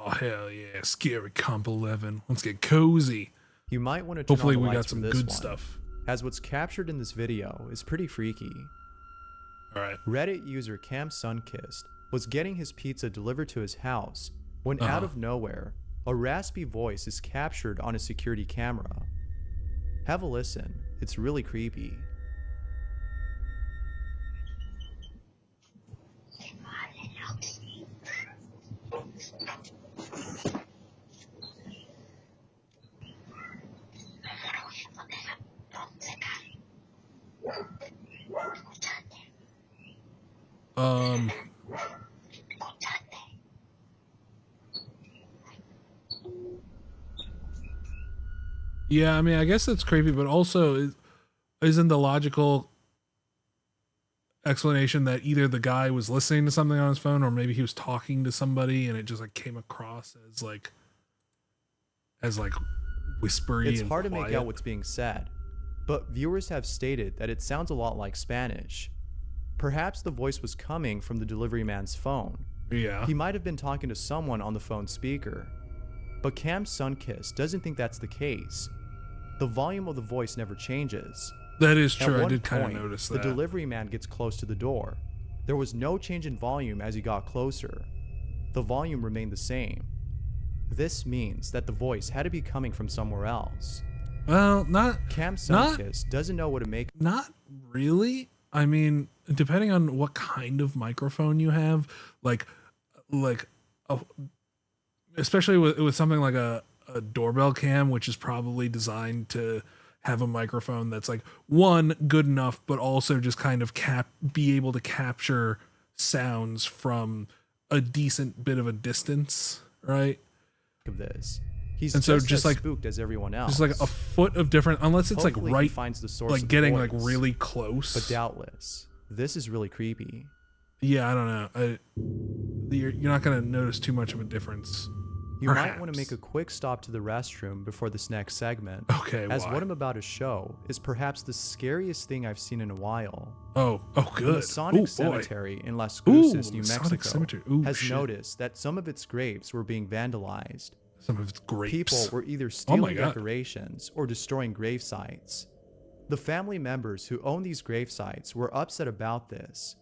Oh, hell yeah. Scary Comp 11. Let's get cozy. You might want to turn Hopefully on the we got lights some for this good one, stuff. as what's captured in this video is pretty freaky. Alright. Reddit user Cam Sunkissed was getting his pizza delivered to his house when out of nowhere, a raspy voice is captured on a security camera. Have a listen, it's really creepy. Yeah, I mean, I guess that's creepy, but also isn't the logical explanation that either the guy was listening to something on his phone or maybe he was talking to somebody and it just like came across as whispery. It's and hard to quiet. make out what's being said, but viewers have stated that it sounds a lot like Spanish. Perhaps the voice was coming from the delivery man's phone. Yeah. He might have been talking to someone on the phone speaker. But Cam Sunkissed doesn't think that's the case. The volume of the voice never changes. That is true. At I one did kind of point, notice that. The delivery man gets close to the door. There was no change in volume as he got closer. The volume remained the same. This means that the voice had to be coming from somewhere else. Well, Cam Sunkissed doesn't know what to make. Not really. I mean, depending on what kind of microphone you have, especially with something like a doorbell cam, which is probably designed to have a microphone that's like one, good enough, but also just kind of be able to capture sounds from a decent bit of a distance, right? Of this, he's and just so just as like spooked as everyone else. Just like a foot of different, unless it's Hopefully like he right, finds the source like of getting the like voice, really close. but doubtless, this is really creepy. Yeah, I don't know. You're not gonna notice too much of a difference. You might want to make a quick stop to the restroom before this next segment. Okay, as why? what I'm about to show is perhaps the scariest thing I've seen in a while. Oh, good. The Masonic Cemetery in Las Cruces, New Mexico, has noticed that some of its graves were being vandalized. Some of its grapes. People were either stealing decorations or destroying grave sites. The family members who own these grave sites were upset about this.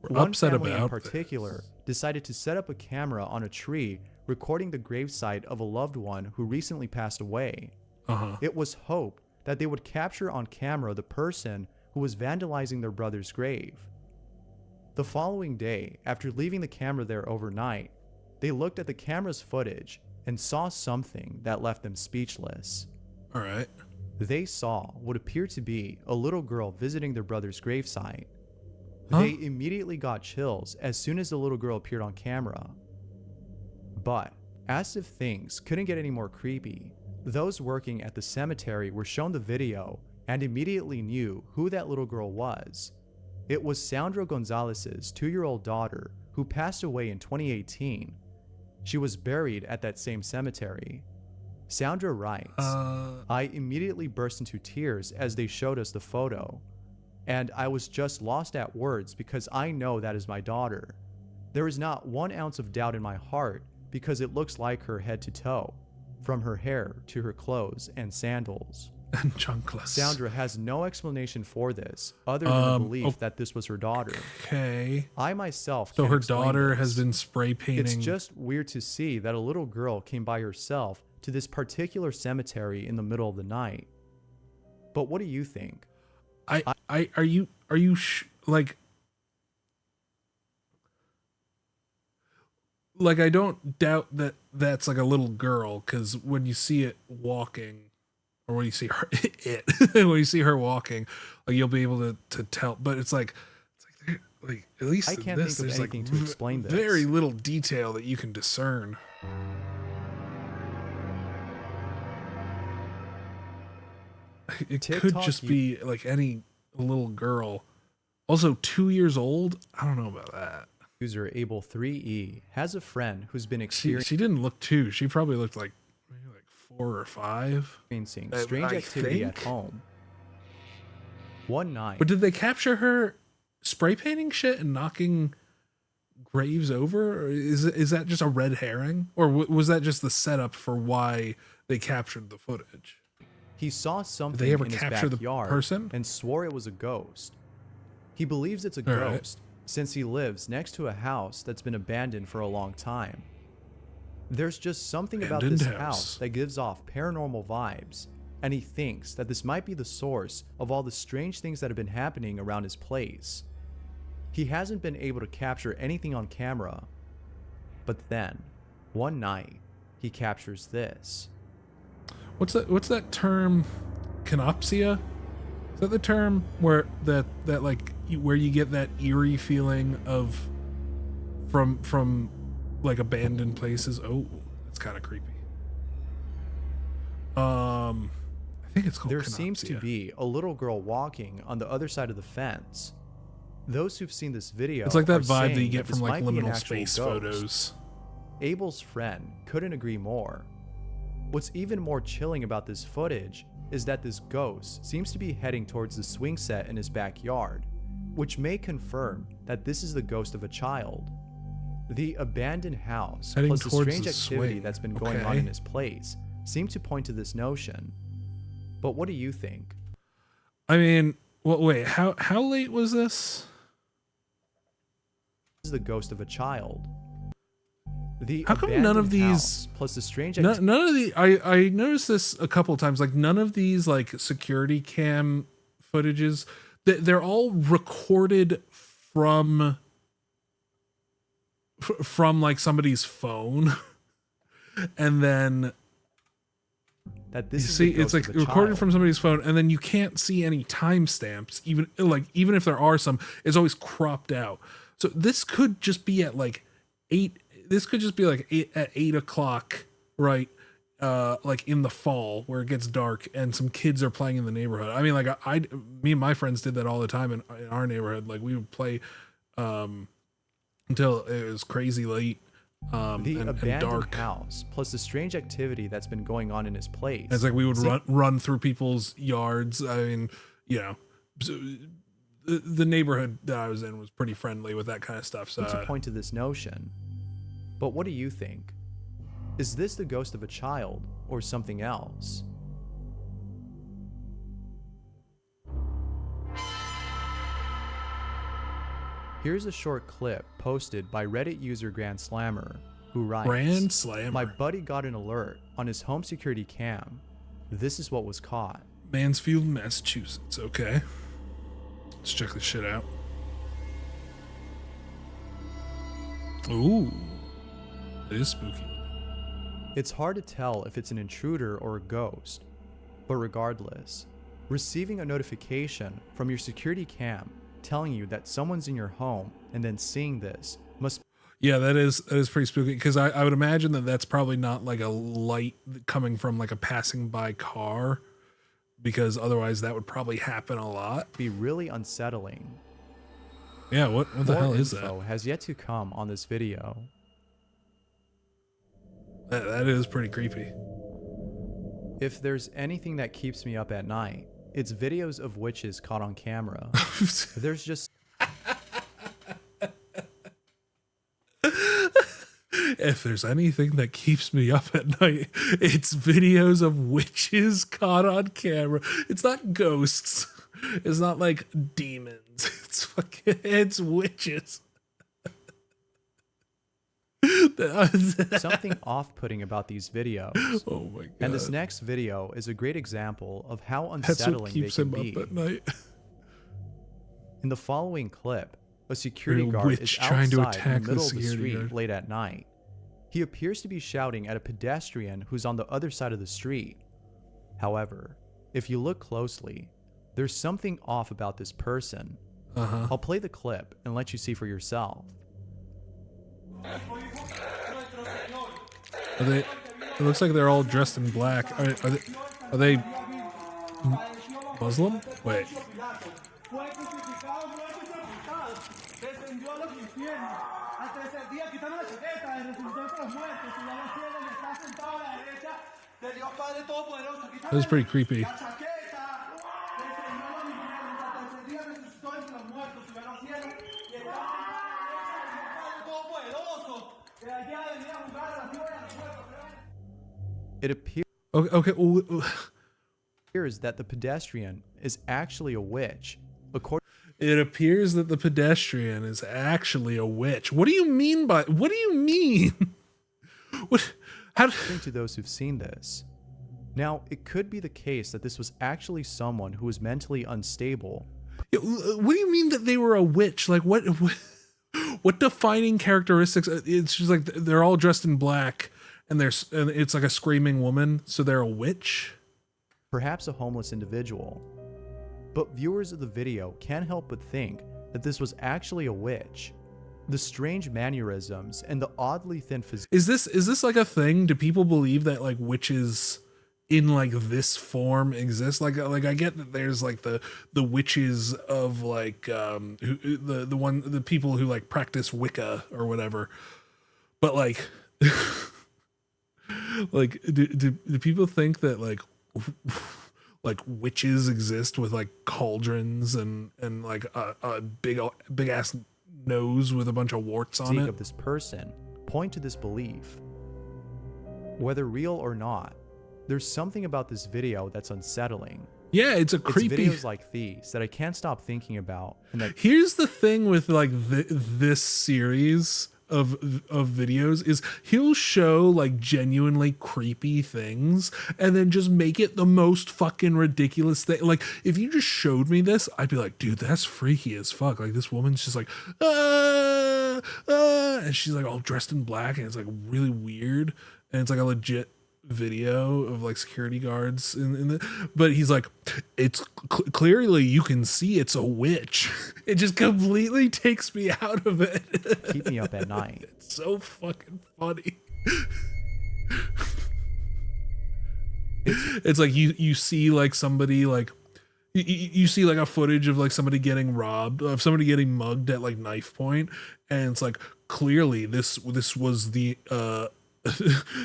One family in particular decided to set up a camera on a tree recording the gravesite of a loved one who recently passed away. It was hoped that they would capture on camera the person who was vandalizing their brother's grave. The following day, after leaving the camera there overnight, they looked at the camera's footage and saw something that left them speechless. All right. They saw what appeared to be a little girl visiting their brother's gravesite. They immediately got chills as soon as the little girl appeared on camera. But, as if things couldn't get any more creepy, those working at the cemetery were shown the video and immediately knew who that little girl was. It was Sandra Gonzalez's 2-year-old daughter who passed away in 2018. She was buried at that same cemetery. Sandra writes, I immediately burst into tears as they showed us the photo. And I was just lost at words because I know that is my daughter. There is not 1 ounce of doubt in my heart because it looks like her head to toe, from her hair to her clothes and sandals. And chunkless. Sandra has no explanation for this other than the belief that this was her daughter. Okay. I myself So can't her explain daughter this. has been spray painting. It's just weird to see that a little girl came by herself to this particular cemetery in the middle of the night. But what do you think? Are you like I don't doubt that that's like a little girl, because when you see it walking, or when you see her when you see her walking, like you'll be able to tell. But it's like at least I can't think of anything to explain this. Very little detail that you can discern. It could just be like any little girl. Also 2 years old. I don't know about that. User Able3E has a friend who's been experiencing. She didn't look 2. She probably looked like maybe like 4 or 5. Strange activity at home. One night. But did they capture her spray painting shit and knocking graves over? Or is that just a red herring, or was that just the setup for why they captured the footage? He saw Did something they ever in his capture the backyard person? and swore it was a ghost. He believes it's a All right. ghost since he lives next to a house that's been abandoned for a long time. There's just something about Abandoned this house. house that gives off paranormal vibes, and he thinks that this might be the source of all the strange things that have been happening around his place. He hasn't been able to capture anything on camera, but then, one night, he captures this. What's that term? Canopsia? Is that the term where that like where you get that eerie feeling of from like abandoned places? Oh, that's kind of creepy. I think it's called There canopsia. seems to be a little girl walking on the other side of the fence. Those who've seen this video, It's like that are vibe that you saying get this from like might be an liminal actual space ghost. photos. Abel's friend couldn't agree more. What's even more chilling about this footage is that this ghost seems to be heading towards the swing set in his backyard, which may confirm that this is the ghost of a child. The abandoned house Heading plus the towards strange the activity swing. that's been going on Okay. in his place seem to point to this notion. But what do you think? I mean, well, wait, how late was this? This is the ghost of a child. The How come none of abandoned these- house plus the strange None of the I noticed this a couple of times. Like none of these like security cam footages, they're all recorded from like somebody's phone, and then that you this is see the it's ghost like of a recorded child. from somebody's phone, and then you can't see any timestamps. Even if there are some, it's always cropped out. So this could just be at like 8. This could just be like 8 o'clock, right? Like in the fall where it gets dark and some kids are playing in the neighborhood. I mean, like me and my friends did that all the time in our neighborhood. Like we would play until it was crazy late The and abandoned dark. house plus the strange activity that's been going on in his place. It's like we would run through people's yards. I mean, you know, so the neighborhood that I was in was pretty friendly with that kind of stuff. So to point to this notion. But what do you think? Is this the ghost of a child or something else? Here's a short clip posted by Reddit user Grand Slammer, who writes, Grand Slammer. My buddy got an alert on his home security cam. This is what was caught. Mansfield, Massachusetts. Okay, let's check this shit out. Ooh, it is spooky. It's hard to tell if it's an intruder or a ghost, but regardless, receiving a notification from your security cam telling you that someone's in your home and then seeing this must Yeah, that is pretty spooky, because I would imagine that that's probably not like a light coming from like a passing by car, because otherwise that would probably happen a lot. be really unsettling. Yeah, what the More hell is info that? has yet to come on this video. That is pretty creepy. If there's anything that keeps me up at night, it's videos of witches caught on camera. There's just If there's anything that keeps me up at night, it's videos of witches caught on camera. It's not ghosts. It's not like demons. It's witches. something off-putting about these videos. Oh my god. And this next video is a great example of how That's unsettling what they keeps can him be. up at night. In the following clip, a security A guard witch is trying to outside in attack the the middle of the security street guard. late at night. He appears to be shouting at a pedestrian who's on the other side of the street. However, if you look closely, there's something off about this person. Uh-huh. I'll play the clip and let you see for yourself. Are they? It looks like they're all dressed in black. Are they Muslim? Wait. That was pretty creepy. It appears that the pedestrian is actually a witch. It appears that the pedestrian is actually a witch. What do you mean by? What do you mean? What? How? According to those who've seen this. Now, it could be the case that this was actually someone who was mentally unstable. What do you mean that they were a witch? Like what defining characteristics? It's just like they're all dressed in black, and it's like a screaming woman, so they're a witch. Perhaps a homeless individual. But viewers of the video can't help but think that this was actually a witch. The strange mannerisms and the oddly thin physique. Is this like a thing? Do people believe that like witches in like this form exist? Like I get that there's like the witches of like the people who like practice Wicca or whatever. But like like do people think that like witches exist with like cauldrons and like a big ass nose with a bunch of warts on it? Of this person point to this belief. Whether real or not, there's something about this video that's unsettling. Yeah, it's creepy. It's videos like these that I can't stop thinking about. And that here's the thing with like this series of videos is he'll show like genuinely creepy things and then just make it the most fucking ridiculous thing. Like if you just showed me this, I'd be like, dude, that's freaky as fuck. Like this woman's just like and she's like all dressed in black and it's like really weird and it's like a legit video of like security guards in the, but he's like, it's clearly you can see it's a witch. It just completely takes me out of it. Keep me up at night. It's so fucking funny. It's like you see like somebody like you see like a footage of like somebody getting robbed, of somebody getting mugged at like knife point, and it's like clearly this was the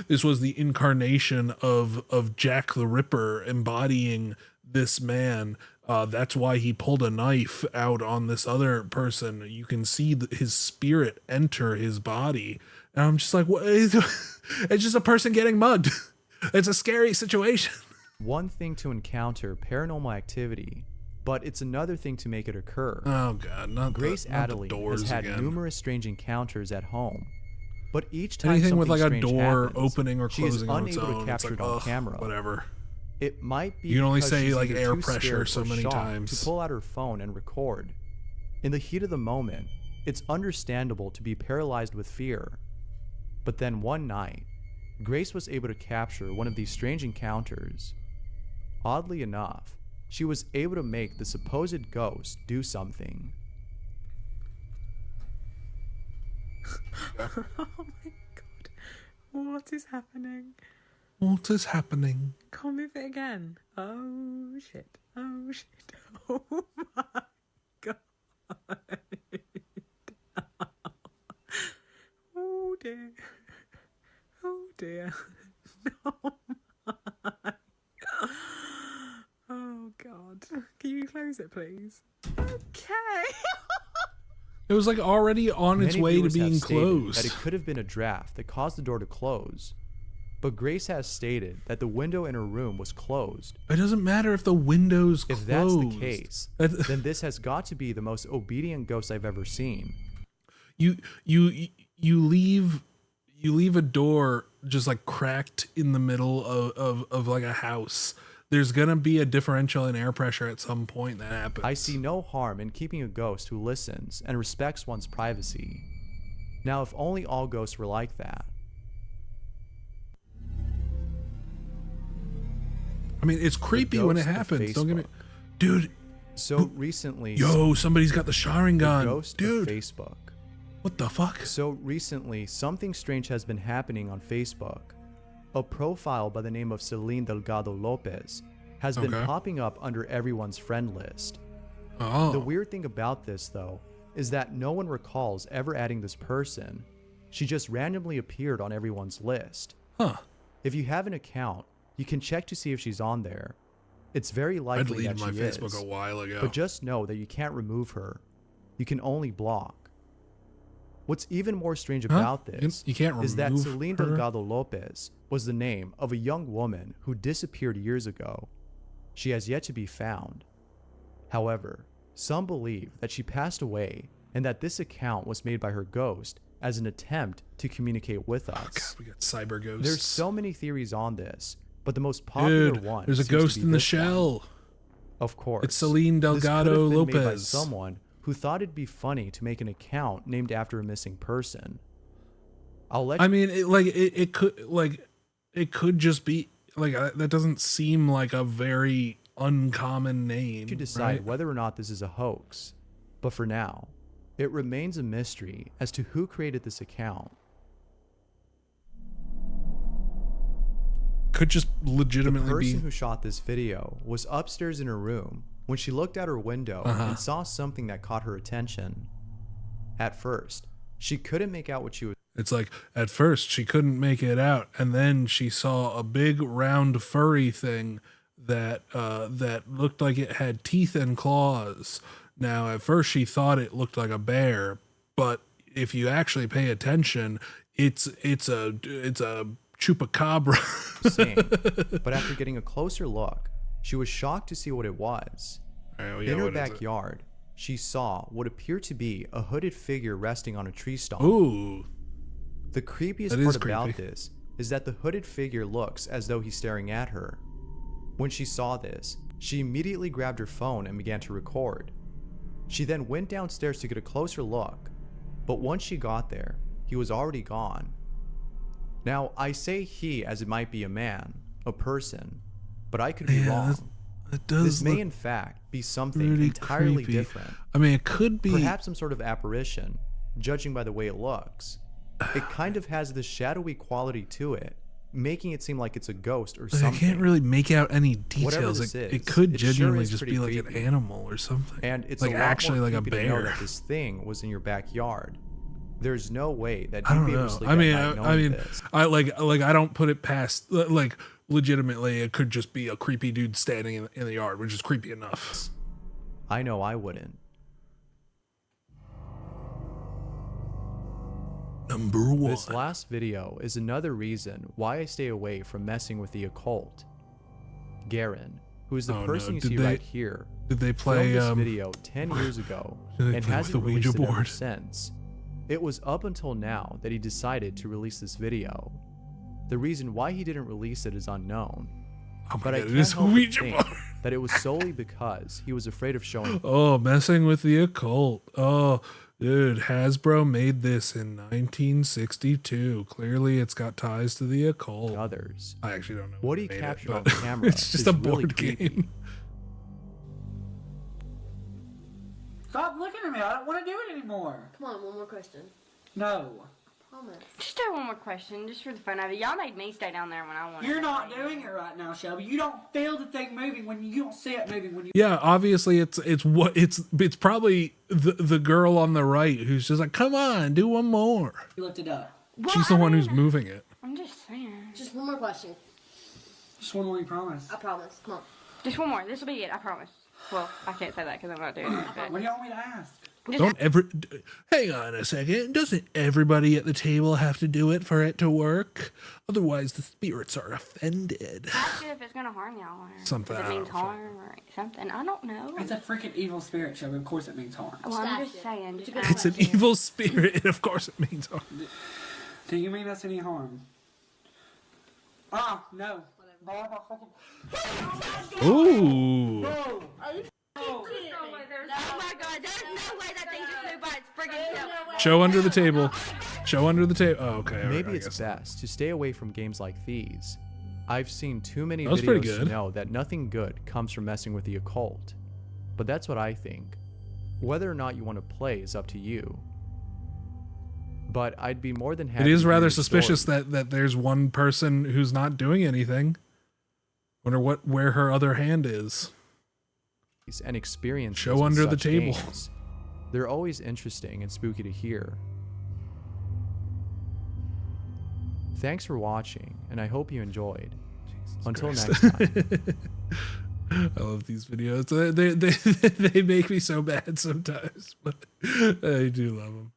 this was the incarnation of Jack the Ripper embodying this man. That's why he pulled a knife out on this other person. You can see his spirit enter his body. And I'm just like, what? It's just a person getting mugged. It's a scary situation. One thing to encounter paranormal activity, but it's another thing to make it occur. Oh God, Grace Adderley has had numerous strange encounters at home. But each time anything with like a strange door happens, opening or she is closing on its unable own, to capture it's it like, on camera. Whatever. It might be you can only because say she's like either air too pressure scared so or many shocked times to pull out her phone and record. In the heat of the moment, it's understandable to be paralyzed with fear. But then one night, Grace was able to capture one of these strange encounters. Oddly enough, she was able to make the supposed ghost do something. Oh my god. What is happening? What is happening? Can't move it again. Oh shit. Oh shit. Oh my god. Oh dear. Oh dear. Oh my. Oh god. Can you close it please? Okay. It was like already on its way to being closed. That it could have been a draft that caused the door to close. But Grace has stated that the window in her room was closed. It doesn't matter if the window's closed. If that's the case, then this has got to be the most obedient ghost I've ever seen. You leave a door just like cracked in the middle of like a house. There's gonna be a differential in air pressure at some point that happens. I see no harm in keeping a ghost who listens and respects one's privacy. Now, if only all ghosts were like that. I mean, it's creepy when it happens. Don't get me, dude. So recently, somebody's got the Sharingan, the ghost dude. of Facebook. What the fuck? So recently, something strange has been happening on Facebook. A profile by the name of Celine Delgado Lopez has been popping up under everyone's friend list. Oh. The weird thing about this, though, is that no one recalls ever adding this person. She just randomly appeared on everyone's list. Huh. If you have an account, you can check to see if she's on there. It's very likely that she is. I deleted my Facebook a while ago. But just know that you can't remove her. You can only block. What's even more strange Huh? about this You can't is that remove Celine her? Delgado Lopez was the name of a young woman who disappeared years ago. She has yet to be found. However, some believe that she passed away and that this account was made by her ghost as an attempt to communicate with us. Oh, God, we got cyber ghosts. There's so many theories on this, but the most popular Dude, one there's a seems to ghost be in the this one. shell. Of course. It's Celine This could have Delgado been made by Lopez. someone who thought it'd be funny to make an account named after a missing person. I'll let I mean, it could just be like that. Doesn't seem like a very uncommon name. you decide right? whether or not this is a hoax. But for now, it remains a mystery as to who created this account. Could just The legitimately person be. who shot this video was upstairs in her room when she looked out her window and saw something that caught her attention. At first, she couldn't make out what she was. It's like at first she couldn't make it out, and then she saw a big round furry thing that that looked like it had teeth and claws. Now, at first she thought it looked like a bear, but if you actually pay attention, it's a chupacabra. Same. But after getting a closer look, she was shocked to see what it was. Oh, yeah, In her what is it? backyard, she saw what appeared to be a hooded figure resting on a tree stump. Ooh, The creepiest That part is about creepy. this is that the hooded figure looks as though he's staring at her. When she saw this, she immediately grabbed her phone and began to record. She then went downstairs to get a closer look, but once she got there, he was already gone. Now, I say he as it might be a man, a person, but I could be yeah, wrong. that does This may look in fact be something pretty entirely creepy. different. I mean, it could be. Perhaps some sort of apparition, judging by the way it looks. It kind of has this shadowy quality to it, making it seem like it's a ghost or Like, something. I can't really make out any Whatever details. this It is, could it sure genuinely is just pretty be like an creepy. animal or something. And it's like a lot actually more like a creepy to know bear. that this thing was in your backyard. There's no way that I you'd don't be able know. to sleep I at mean, night I knowing mean, this. I like I don't put it past like legitimately. It could just be a creepy dude standing in the yard, which is creepy enough. I know I wouldn't. Number one. This last video is another reason why I stay away from messing with the occult. Garen, who is the Oh, no. person you Did see they- right here, Did they filmed play? this video 10 years ago Did they and play hasn't with the released Ouija it ever board? since. It was up until now that he decided to release this video. The reason why he didn't release it is unknown, Oh my but I god, it can't is help but Ouija think board. that it was solely because he was afraid of showing Oh, messing with the occult. Oh, dude, Hasbro made this in 1962. Clearly, it's got ties to the occult. others. I actually don't know. What who he made it, captured on but camera it's just is a really board creepy. game. Stop looking at me. I don't want to do it anymore. Come on, one more question. No. Promise. Just do one more question, just for the fun of it. Y'all made me stay down there when I wanted. You're to not stay. doing it right now, Shelby. You don't feel the thing moving when you don't see it moving when you. Yeah, obviously it's probably the girl on the right who's just like, come on, do one more. Lift it up. Well, She's the I one who's mean, moving it. I'm just saying. Just one more question. Just one more, you promise. I promise. Come on. Just one more. This will be it. I promise. Well, I can't say that because I'm not doing it. But What do you want me to ask? just Don't ever hang on a second. Doesn't everybody at the table have to do it for it to work? Otherwise, the spirits are offended. ask it if it's gonna harm y'all or Something, if I it means don't know. harm or something. I don't know. It's a freaking evil spirit, Shelby. Of course it means harm. Well, I'm Stash just it. saying. It's a Just good ask It's an it. evil spirit, and of course it means harm. Do you mean us any harm? Ah, no. Ooh. No. Oh my god, there's no way that thing just flew by its friggin' self. Show under the table. Show under the table. Oh, okay. Maybe I it's guess. best to stay away from games like these. I've seen too many That was pretty videos to good. know that nothing good comes from messing with the occult. But that's what I think. Whether or not you want to play is up to you. But I'd be more than happy It to is hear rather your suspicious story. that there's one person who's not doing anything. Wonder where her other hand is. And experiences Show with under the such table. games. They're always interesting and spooky to hear. Thanks for watching, and I hope you enjoyed. Until Christ. next time. I love these videos. They make me so bad sometimes, but I do love them.